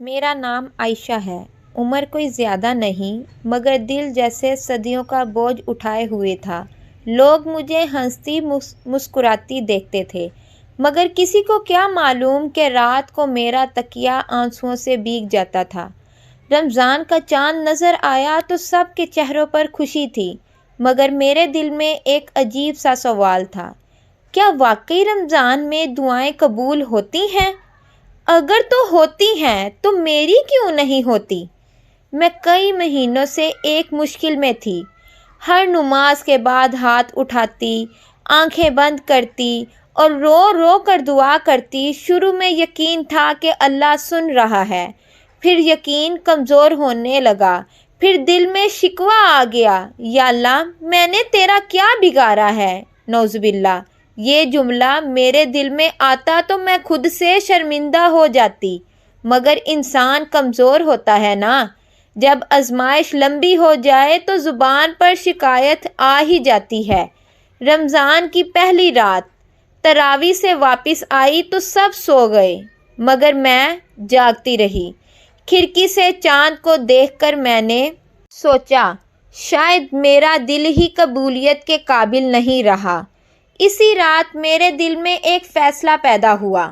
میرا نام عائشہ ہے۔ عمر کوئی زیادہ نہیں، مگر دل جیسے صدیوں کا بوجھ اٹھائے ہوئے تھا۔ لوگ مجھے ہنستی مسکراتی دیکھتے تھے، مگر کسی کو کیا معلوم کہ رات کو میرا تکیہ آنسوؤں سے بھیگ جاتا تھا۔ رمضان کا چاند نظر آیا تو سب کے چہروں پر خوشی تھی، مگر میرے دل میں ایک عجیب سا سوال تھا، کیا واقعی رمضان میں دعائیں قبول ہوتی ہیں؟ اگر تو ہوتی ہیں تو میری کیوں نہیں ہوتی؟ میں کئی مہینوں سے ایک مشکل میں تھی۔ ہر نماز کے بعد ہاتھ اٹھاتی، آنکھیں بند کرتی اور رو رو کر دعا کرتی۔ شروع میں یقین تھا کہ اللہ سن رہا ہے، پھر یقین کمزور ہونے لگا، پھر دل میں شکوہ آ گیا، یا اللہ میں نے تیرا کیا بگاڑا ہے؟ نعوذ باللہ، یہ جملہ میرے دل میں آتا تو میں خود سے شرمندہ ہو جاتی، مگر انسان کمزور ہوتا ہے نا۔ جب آزمائش لمبی ہو جائے تو زبان پر شکایت آ ہی جاتی ہے۔ رمضان کی پہلی رات تراویح سے واپس آئی تو سب سو گئے، مگر میں جاگتی رہی۔ کھڑکی سے چاند کو دیکھ کر میں نے سوچا، شاید میرا دل ہی قبولیت کے قابل نہیں رہا۔ اسی رات میرے دل میں ایک فیصلہ پیدا ہوا،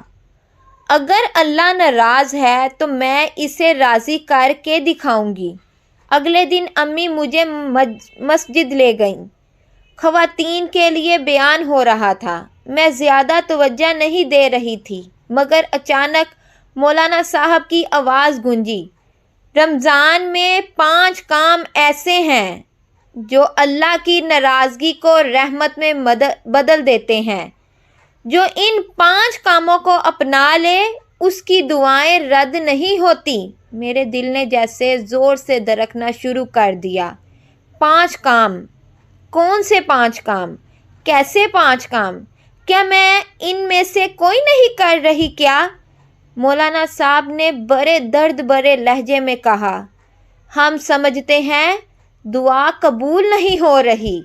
اگر اللہ ناراض ہے تو میں اسے راضی کر کے دکھاؤں گی۔ اگلے دن امی مجھے مسجد لے گئیں۔ خواتین کے لیے بیان ہو رہا تھا۔ میں زیادہ توجہ نہیں دے رہی تھی، مگر اچانک مولانا صاحب کی آواز گونجی، رمضان میں 5 کام ایسے ہیں جو اللہ کی ناراضگی کو رحمت میں بدل دیتے ہیں۔ جو ان 5 کاموں کو اپنا لے اس کی دعائیں رد نہیں ہوتی۔ میرے دل نے جیسے زور سے دھڑکنا شروع کر دیا۔ 5 کام؟ کون سے 5 کام؟ کیسے 5 کام؟ کیا میں ان میں سے کوئی نہیں کر رہی کیا؟ مولانا صاحب نے بڑے درد بھرے لہجے میں کہا، ہم سمجھتے ہیں دعا قبول نہیں ہو رہی،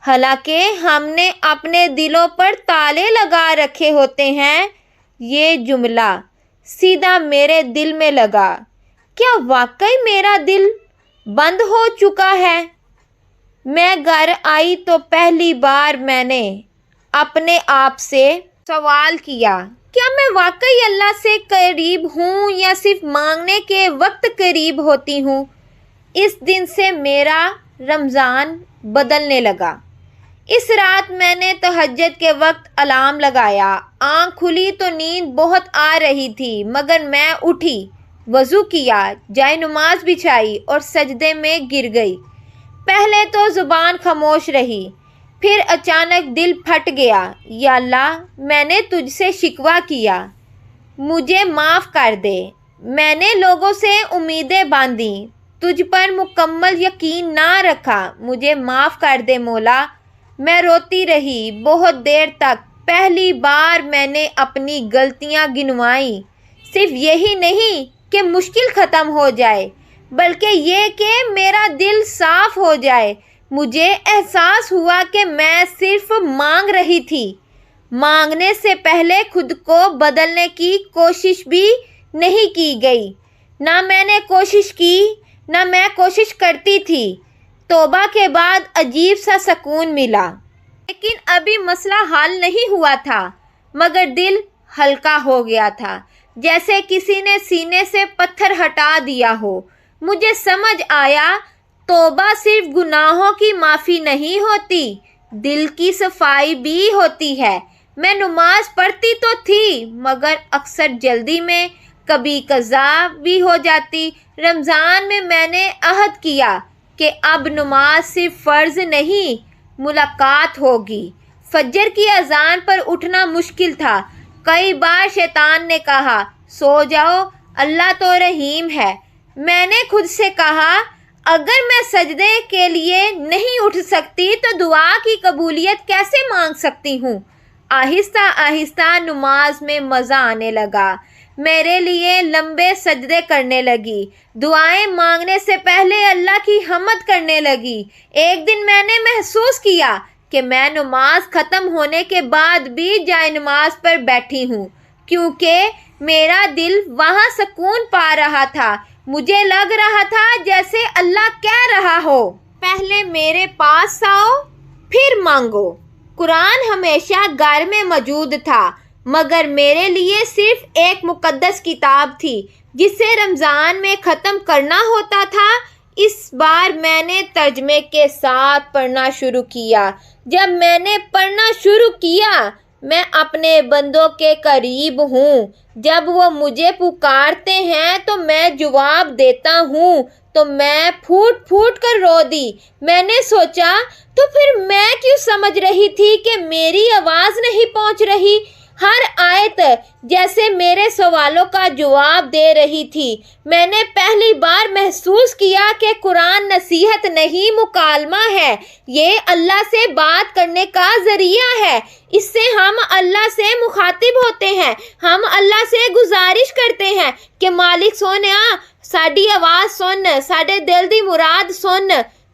حالانکہ ہم نے اپنے دلوں پر تالے لگا رکھے ہوتے ہیں۔ یہ جملہ سیدھا میرے دل میں لگا۔ کیا واقعی میرا دل بند ہو چکا ہے؟ میں گھر آئی تو پہلی بار میں نے اپنے آپ سے سوال کیا، کیا میں واقعی اللہ سے قریب ہوں یا صرف مانگنے کے وقت قریب ہوتی ہوں؟ اس دن سے میرا رمضان بدلنے لگا۔ اس رات میں نے تہجد کے وقت الارم لگایا۔ آنکھ کھلی تو نیند بہت آ رہی تھی، مگر میں اٹھی، وضو کیا، جائے نماز بچھائی اور سجدے میں گر گئی۔ پہلے تو زبان خاموش رہی، پھر اچانک دل پھٹ گیا، یا اللہ میں نے تجھ سے شکوہ کیا، مجھے معاف کر دے۔ میں نے لوگوں سے امیدیں باندھی، تجھ پر مکمل یقین نہ رکھا، مجھے معاف کر دے مولا۔ میں روتی رہی بہت دیر تک۔ پہلی بار میں نے اپنی غلطیاں گنوائیں۔ صرف یہی نہیں کہ مشکل ختم ہو جائے، بلکہ یہ کہ میرا دل صاف ہو جائے۔ مجھے احساس ہوا کہ میں صرف مانگ رہی تھی، مانگنے سے پہلے خود کو بدلنے کی کوشش بھی نہیں کی گئی۔ نہ میں نے کوشش کی، نہ میں کوشش کرتی تھی۔ توبہ کے بعد عجیب سا سکون ملا، لیکن ابھی مسئلہ حل نہیں ہوا تھا، مگر دل ہلکا ہو گیا تھا، جیسے کسی نے سینے سے پتھر ہٹا دیا ہو۔ مجھے سمجھ آیا، توبہ صرف گناہوں کی معافی نہیں ہوتی، دل کی صفائی بھی ہوتی ہے۔ میں نماز پڑھتی تو تھی، مگر اکثر جلدی میں، کبھی قضا بھی ہو جاتی۔ رمضان میں نے عہد کیا کہ اب نماز صرف فرض نہیں، ملاقات ہوگی۔ فجر کی اذان پر اٹھنا مشکل تھا۔ کئی بار شیطان نے کہا، سو جاؤ، اللہ تو رحیم ہے۔ میں نے خود سے کہا، اگر میں سجدے کے لیے نہیں اٹھ سکتی تو دعا کی قبولیت کیسے مانگ سکتی ہوں؟ آہستہ آہستہ نماز میں مزہ آنے لگا۔ میرے لیے لمبے سجدے کرنے لگی، دعائیں مانگنے سے پہلے اللہ کی حمد کرنے لگی۔ ایک دن میں نے محسوس کیا کہ میں نماز ختم ہونے کے بعد بھی جائے نماز پر بیٹھی ہوں، کیونکہ میرا دل وہاں سکون پا رہا تھا۔ مجھے لگ رہا تھا جیسے اللہ کہہ رہا ہو، پہلے میرے پاس آؤ پھر مانگو۔ قرآن ہمیشہ گھر میں موجود تھا، مگر میرے لیے صرف ایک مقدس کتاب تھی جسے رمضان میں ختم کرنا ہوتا تھا۔ اس بار میں نے ترجمے کے ساتھ پڑھنا شروع کیا۔ جب میں نے پڑھنا شروع کیا، میں اپنے بندوں کے قریب ہوں۔ جب وہ مجھے پکارتے ہیں تو میں جواب دیتا ہوں، تو میں پھوٹ پھوٹ کر رو دی۔ میں نے سوچا تو پھر میں کیوں سمجھ رہی تھی کہ میری آواز نہیں پہنچ رہی؟ ہر آیت جیسے میرے سوالوں کا جواب دے رہی تھی۔ میں نے پہلی بار محسوس کیا کہ قرآن نصیحت نہیں، مکالمہ ہے۔ یہ اللہ سے بات کرنے کا ذریعہ ہے۔ اس سے ہم اللہ سے مخاطب ہوتے ہیں۔ ہم اللہ سے گزارش کرتے ہیں کہ مالک سونیا ساڈی آواز سن، ساڈے دل دی مراد سن۔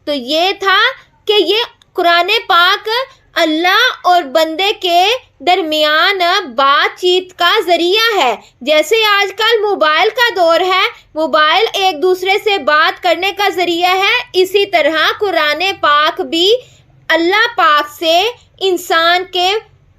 تو یہ تھا کہ یہ قرآن پاک اللہ اور بندے کے درمیان بات چیت کا ذریعہ ہے۔ جیسے آج کل موبائل کا دور ہے، موبائل ایک دوسرے سے بات کرنے کا ذریعہ ہے، اسی طرح قرآن پاک بھی اللہ پاک سے انسان کے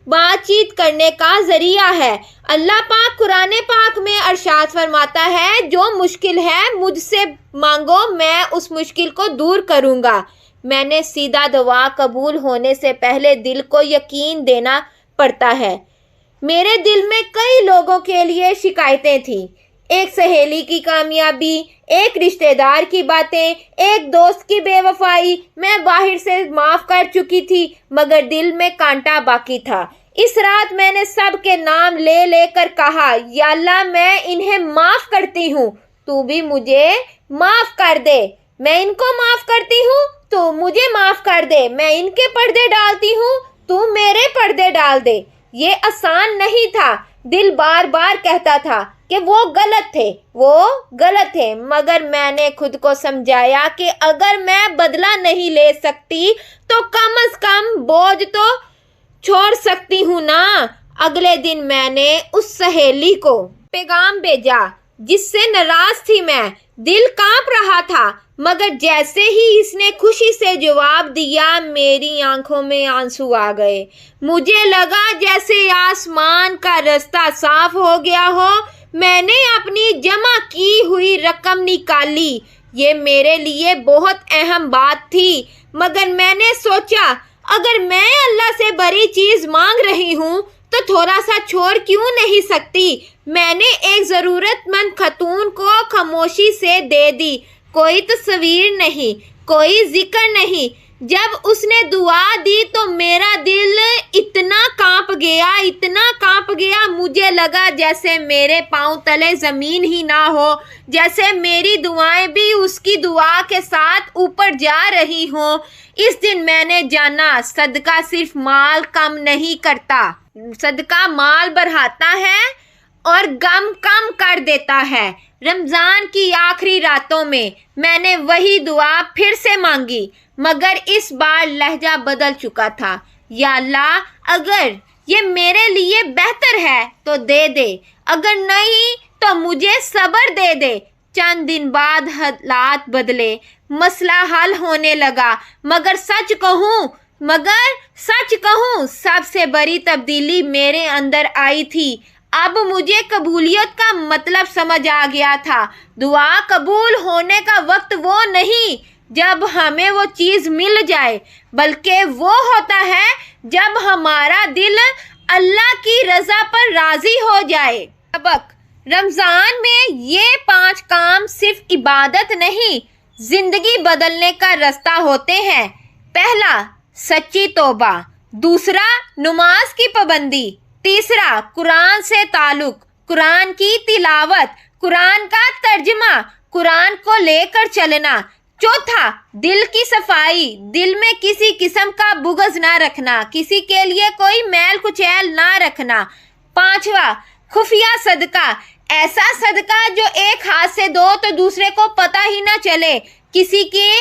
بات چیت کرنے کا ذریعہ ہے۔ اللہ پاک قرآن پاک میں ارشاد فرماتا ہے، جو مشکل ہے مجھ سے مانگو، میں اس مشکل کو دور کروں گا۔ میں نے سیدھا دعا قبول ہونے سے پہلے دل کو یقین دینا پڑتا ہے۔ میرے دل میں کئی لوگوں کے لیے شکایتیں تھیں۔ ایک سہیلی کی کامیابی، ایک رشتہ دار کی باتیں، ایک دوست کی بے وفائی۔ میں باہر سے معاف کر چکی تھی، مگر دل میں کانٹا باقی تھا۔ اس رات میں نے سب کے نام لے لے کر کہا، یا اللہ میں انہیں معاف کرتی ہوں، تو بھی مجھے معاف کر دے۔ میں ان کو معاف کرتی ہوں، تو مجھے معاف کر دے۔ میں ان کے پردے ڈالتی ہوں، تو میرے پردے ڈال دے۔ یہ آسان نہیں تھا۔ دل بار بار کہتا تھا کہ وہ غلط تھے، مگر میں نے خود کو سمجھایا کہ اگر میں بدلہ نہیں لے سکتی تو کم از کم بوجھ تو چھوڑ سکتی ہوں نا۔ اگلے دن میں نے اس سہیلی کو پیغام بھیجا جس سے ناراض تھی میں۔ دل کانپ رہا تھا، مگر جیسے ہی اس نے خوشی سے جواب دیا، میری آنکھوں میں آنسو آ گئے۔ مجھے لگا جیسے آسمان کا رستہ صاف ہو گیا ہو۔ میں نے اپنی جمع کی ہوئی رقم نکالی۔ یہ میرے لیے بہت اہم بات تھی، مگر میں نے سوچا اگر میں اللہ سے بڑی چیز مانگ رہی ہوں تو تھوڑا سا چھوڑ کیوں نہیں سکتی؟ میں نے ایک ضرورت مند خاتون کو خاموشی سے دے دی۔ کوئی تصویر نہیں، کوئی ذکر نہیں۔ جب اس نے دعا دی تو میرا دل اتنا کانپ گیا، مجھے لگا جیسے میرے پاؤں تلے زمین ہی نہ ہو، جیسے میری دعائیں بھی اس کی دعا کے ساتھ اوپر جا رہی ہوں۔ اس دن میں نے جانا صدقہ صرف مال کم نہیں کرتا، صدقہ مال بڑھاتا ہے اور غم کم کر دیتا ہے۔ رمضان کی آخری راتوں میں میں نے وہی دعا پھر سے مانگی، مگر اس بار لہجہ بدل چکا تھا۔ یا اللہ، اگر یہ میرے لیے بہتر ہے تو دے دے، اگر نہیں تو مجھے صبر دے دے۔ چند دن بعد حالات بدلے، مسئلہ حل ہونے لگا، مگر سچ کہوں سب سے بڑی تبدیلی میرے اندر آئی تھی۔ اب مجھے قبولیت کا مطلب سمجھ آ گیا تھا۔ دعا قبول ہونے کا وقت وہ نہیں جب ہمیں وہ چیز مل جائے، بلکہ وہ ہوتا ہے جب ہمارا دل اللہ کی رضا پر راضی ہو جائے۔ سبق: رمضان میں یہ 5 کام صرف عبادت نہیں، زندگی بدلنے کا راستہ ہوتے ہیں۔ پہلا، سچی توبہ۔ دوسرا، نماز کی پابندی۔ تیسرا، قرآن سے تعلق، قرآن کی تلاوت، قرآن کا ترجمہ، قرآن کو لے کر چلنا۔ چوتھا، دل کی صفائی، دل میں کسی قسم کا بغض نہ رکھنا، کسی کے لیے کوئی میل کچیل نہ رکھنا۔ پانچواں، خفیہ صدقہ، ایسا صدقہ جو ایک ہاتھ سے دو تو دوسرے کو پتہ ہی نہ چلے، کسی کے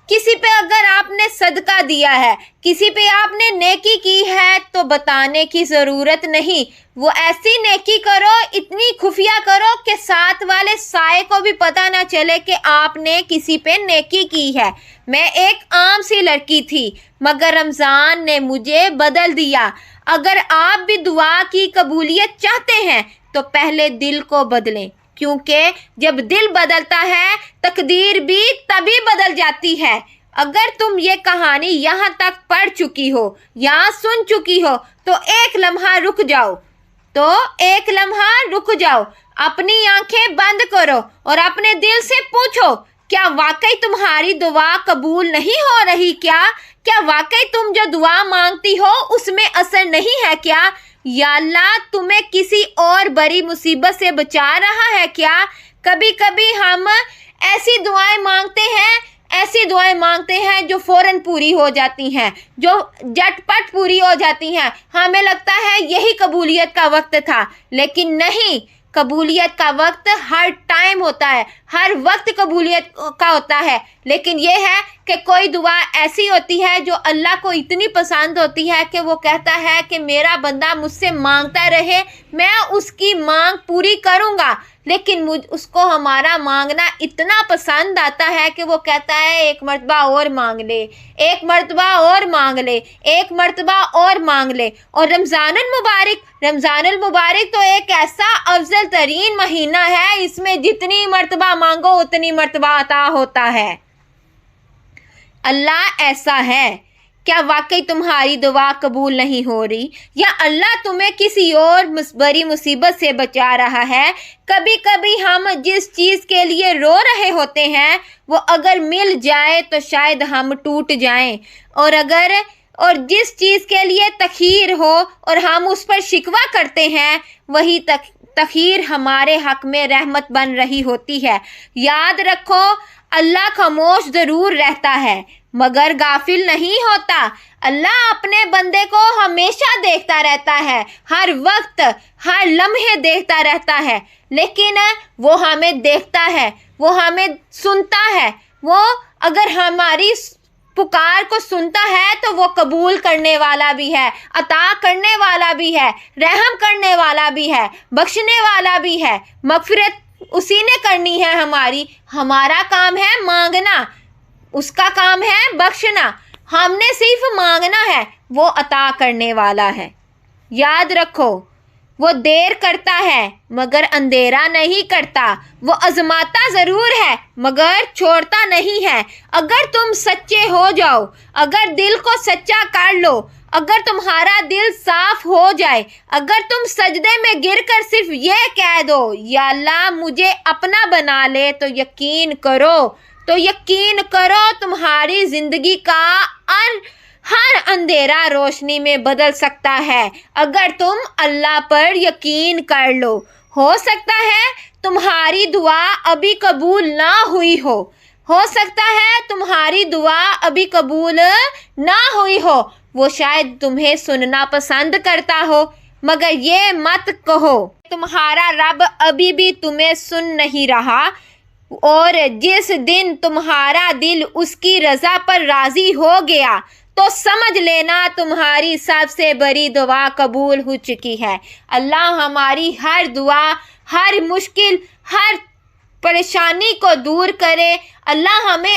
کسی پہ اگر آپ نے صدقہ دیا ہے، کسی پہ آپ نے نیکی کی ہے تو بتانے کی ضرورت نہیں، وہ ایسی نیکی کرو، اتنی خفیہ کرو کہ ساتھ والے سائے کو بھی پتہ نہ چلے کہ آپ نے کسی پہ نیکی کی ہے۔ میں ایک عام سی لڑکی تھی مگر رمضان نے مجھے بدل دیا۔ اگر آپ بھی دعا کی قبولیت چاہتے ہیں تو پہلے دل کو بدلیں، کیونکہ جب دل بدلتا ہے تقدیر بھی تبھی بدل جاتی ہے۔ اگر تم یہ کہانی یہاں تک پڑھ چکی ہو یا سن چکی ہو تو ایک لمحہ رک جاؤ، اپنی آنکھیں بند کرو اور اپنے دل سے پوچھو، کیا واقعی تمہاری دعا قبول نہیں ہو رہی؟ کیا واقعی تم جو دعا مانگتی ہو اس میں اثر نہیں ہے کیا؟ یا اللہ تمہیں کسی اور بڑی مصیبت سے بچا رہا ہے کیا؟ کبھی کبھی ہم ایسی دعائیں مانگتے ہیں جو فوراً پوری ہو جاتی ہیں، جو جٹ پٹ پوری ہو جاتی ہیں۔ ہمیں لگتا ہے یہی قبولیت کا وقت تھا، لیکن نہیں، قبولیت کا وقت ہر ٹائم ہوتا ہے، ہر وقت قبولیت کا ہوتا ہے۔ لیکن یہ ہے کہ کوئی دعا ایسی ہوتی ہے جو اللہ کو اتنی پسند ہوتی ہے کہ وہ کہتا ہے کہ میرا بندہ مجھ سے مانگتا رہے، میں اس کی مانگ پوری کروں گا۔ لیکن اس کو ہمارا مانگنا اتنا پسند آتا ہے کہ وہ کہتا ہے ایک مرتبہ اور مانگ لے، ایک مرتبہ اور مانگ لے، ایک مرتبہ اور مانگ لے۔ اور رمضان المبارک تو ایک ایسا افضل ترین مہینہ ہے، اس میں جتنی مرتبہ مانگو اتنی مرتبہ عطا ہوتا ہے۔ اللہ ایسا ہے، کیا واقعی تمہاری دعا قبول نہیں ہو رہی؟ یا اللہ تمہیں کسی اور بڑی مصیبت سے بچا رہا ہے؟ کبھی کبھی ہم جس چیز کے لیے رو رہے ہوتے ہیں وہ اگر مل جائے تو شاید ہم ٹوٹ جائیں، اور جس چیز کے لیے تخیر ہو اور ہم اس پر شکوہ کرتے ہیں وہی تخیر ہمارے حق میں رحمت بن رہی ہوتی ہے۔ یاد رکھو، اللہ خاموش ضرور رہتا ہے مگر غافل نہیں ہوتا۔ اللہ اپنے بندے کو ہمیشہ دیکھتا رہتا ہے، ہر وقت، ہر لمحے دیکھتا رہتا ہے، لیکن وہ ہمیں دیکھتا ہے، وہ ہمیں سنتا ہے۔ وہ اگر ہماری پکار کو سنتا ہے تو وہ قبول کرنے والا بھی ہے، عطا کرنے والا بھی ہے، رحم کرنے والا بھی ہے، بخشنے والا بھی ہے۔ مغفرت اسی نے کرنی ہے ہمارا کام ہے مانگنا، اس کا کام ہے بخشنا، ہم نے صرف مانگنا ہے، وہ عطا کرنے والا ہے۔ یاد رکھو، وہ دیر کرتا ہے مگر اندھیرا نہیں کرتا، وہ آزماتا ضرور ہے مگر چھوڑتا نہیں ہے۔ اگر تم سچے ہو جاؤ، اگر دل کو سچا کر لو، اگر تمہارا دل صاف ہو جائے، اگر تم سجدے میں گر کر صرف یہ کہہ دو یا اللہ مجھے اپنا بنا لے، تو یقین کرو تمہاری زندگی کا ہر اندھیرا روشنی میں بدل سکتا ہے اگر تم اللہ پر یقین کر لو۔ ہو سکتا ہے تمہاری دعا ابھی قبول نہ ہوئی ہو سکتا ہے تمہاری دعا ابھی قبول نہ ہوئی ہو، وہ شاید تمہیں سننا پسند کرتا ہو، مگر یہ مت کہو تمہارا رب ابھی بھی تمہیں سن نہیں رہا، اور جس دن تمہارا دل اس کی رضا پر راضی ہو گیا تو سمجھ لینا تمہاری سب سے بڑی دعا قبول ہو چکی ہے۔ اللہ ہماری ہر دعا، ہر مشکل، ہر پریشانی کو دور کرے۔ اللہ ہمیں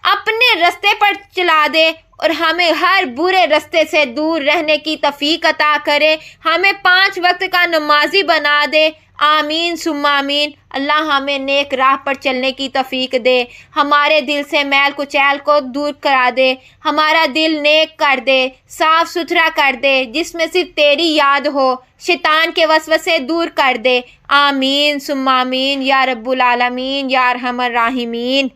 اپنے رستے پر چلا دے اور ہمیں ہر برے رستے سے دور رہنے کی توفیق عطا کرے، ہمیں 5 وقت کا نمازی بنا دے۔ آمین ثم آمین۔ اللہ ہمیں نیک راہ پر چلنے کی توفیق دے، ہمارے دل سے میل کچیل کو دور کرا دے، ہمارا دل نیک کر دے، صاف ستھرا کر دے، جس میں صرف تیری یاد ہو، شیطان کے وسوسے دور کر دے۔ آمین ثم آمین یا رب العالمین یا ارحم الراحمین۔